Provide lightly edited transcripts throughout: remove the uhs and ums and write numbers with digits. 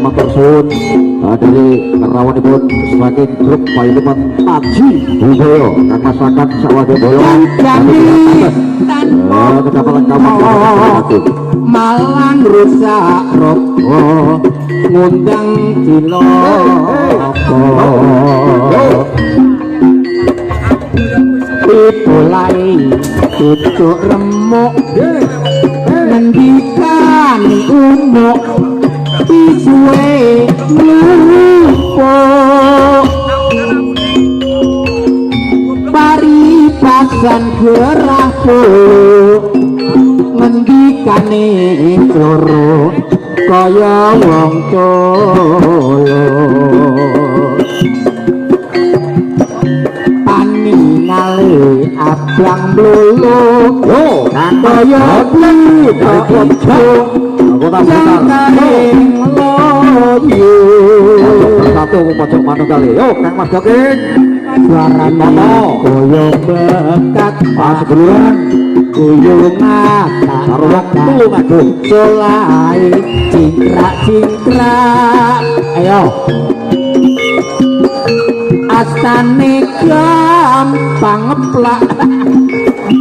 matur suwun dari rawanipun saking grup Pailuman Aji Budaya kang masyarakat sawadya bolong kedapatan kamu malang rusak roko ngundang ciloko mulai tutuk remuk ngendikani umuk isuwe lupa paribasan gerah ngendikane loro kaya wong colo paninale abang blulu kaya blulu aku tak bentar satu pojok manuk kali yuk Kang Mas Jokin suaranya kaya bekat sebelum kuyung karo waktu ngagung solai cingkrak ayo astane gampang ngeplak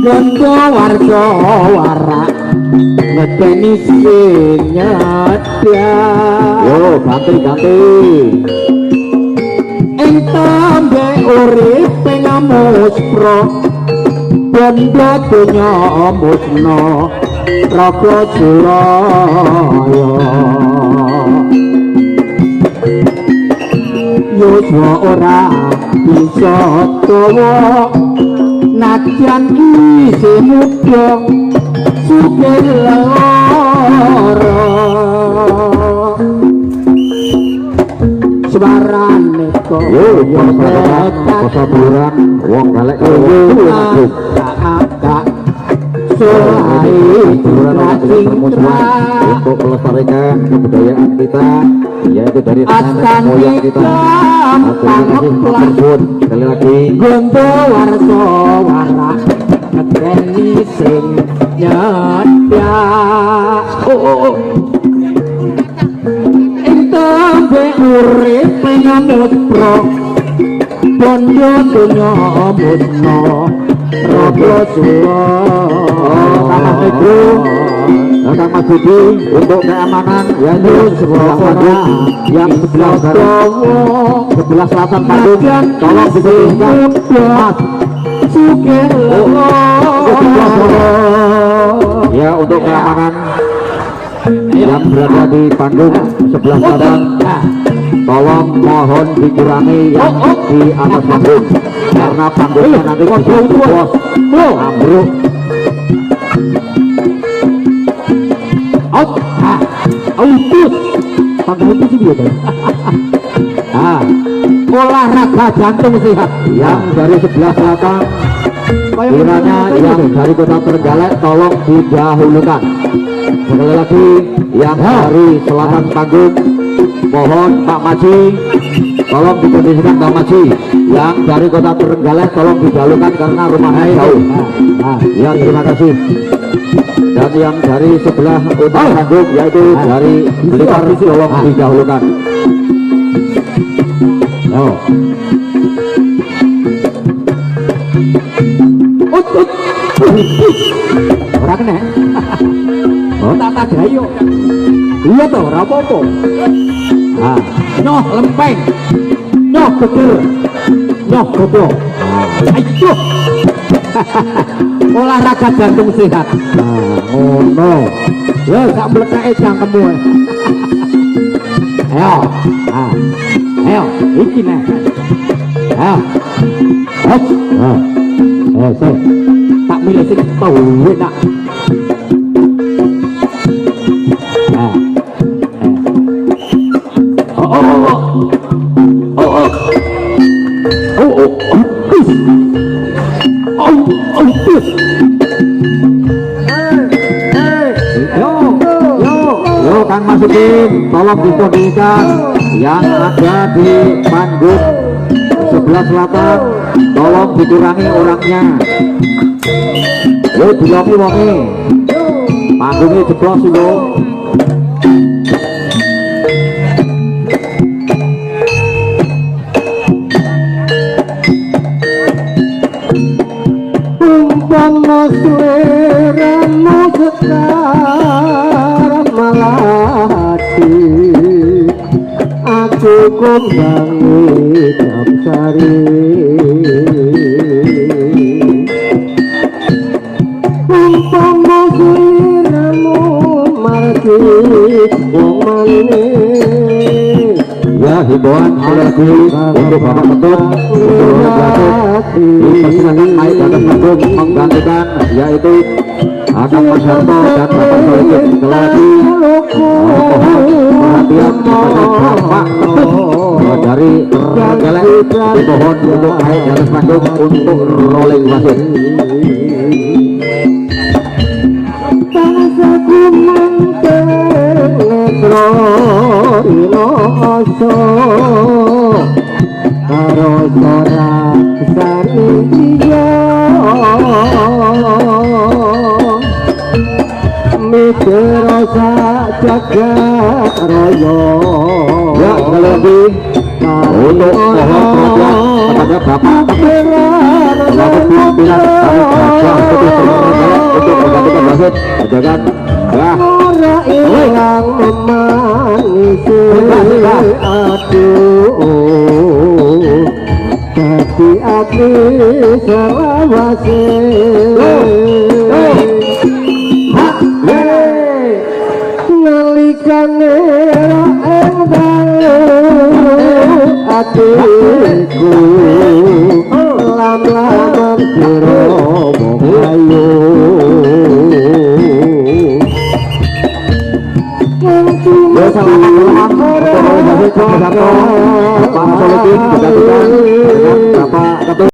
gondo warga warak ngedeni sing nyedyak yo ganti ing tembe urip ngamus pro bondo donya musna raga Suraya yuswa ora bisa tuwa najan isi muda sugih lara suarane kok yo saburan wong galek untuk melestarikan kebudayaan kita yaitu dari nenek moyang kita. Sekali lagi gondo warso warak ngedeni sing nyedyak entembe urip pengamut pro bondo donya musna raga Suraya Kang Mas Budi untuk keamanan yaitu sebelah panggung yang sebelah selatan panggung tolong diberikan Mas sugih ya untuk keamanan yang berada di panggung sebelah selatan tolong mohon dikurangi yang di atas panggung karena panggungnya nanti bisa ambruk. Autus panggung itu sih dia olahraga jantung sehat yang dari sebelah selatan kiranya yang dari Kota Trenggalek tolong didahulukan. Sekali lagi yang dari selatan panggung mohon Pak Maji tolong dikondisikan Pak Maji. Yang dari Kota Trenggalek tolong didahulukan karena rumahnya jauh. Ya terima kasih. Dan yang dari sebelah utara panggung yaitu dari Blitar tolong didahulukan. ora kena tata gayo iya toh ora apa-apa nyoh lempeng nyoh geger nyoh goblok ayo olahraga jantung sehat ngono ya sak mlekake jangkemmu ayo iki nek tak milih sing tuwe nak Kang Masukin tolong dikondisikan yang ada di panggung sebelah selatan tolong dikurangi orangnya. Yo dilongi wonge panggungnya jeblos lho. hati aku kumbangi jam sari umpama siramu margi wong manis ya himbauan lagu untuk Bapak Ketut dipersilakan naik ke atas panggung menggantikan yaitu Akang Mas Harto dan Bapak Soekim. Sekali lagi mohon perhatian kepada Bapak Ketut dari Gelek dimohon untuk naik di atas panggung untuk rolling wasit. Bangsaku manteng netro inoso karo sorak sariyo mikir sak jagat raya Ya, sekali lagi untuk mohon perhatian kepada Bapak Ketut selaku pimpinan kami Gajah Putih Seluruh Gelek untuk menggantikan wasit. Jangan ya. ora ilang memangisi aduh dadi ati selawase nalikane ing dalu atiku lam-laman sira ayu Ya, selamat malam untuk wasit Mas Harto, Bapak Soekim menggantikan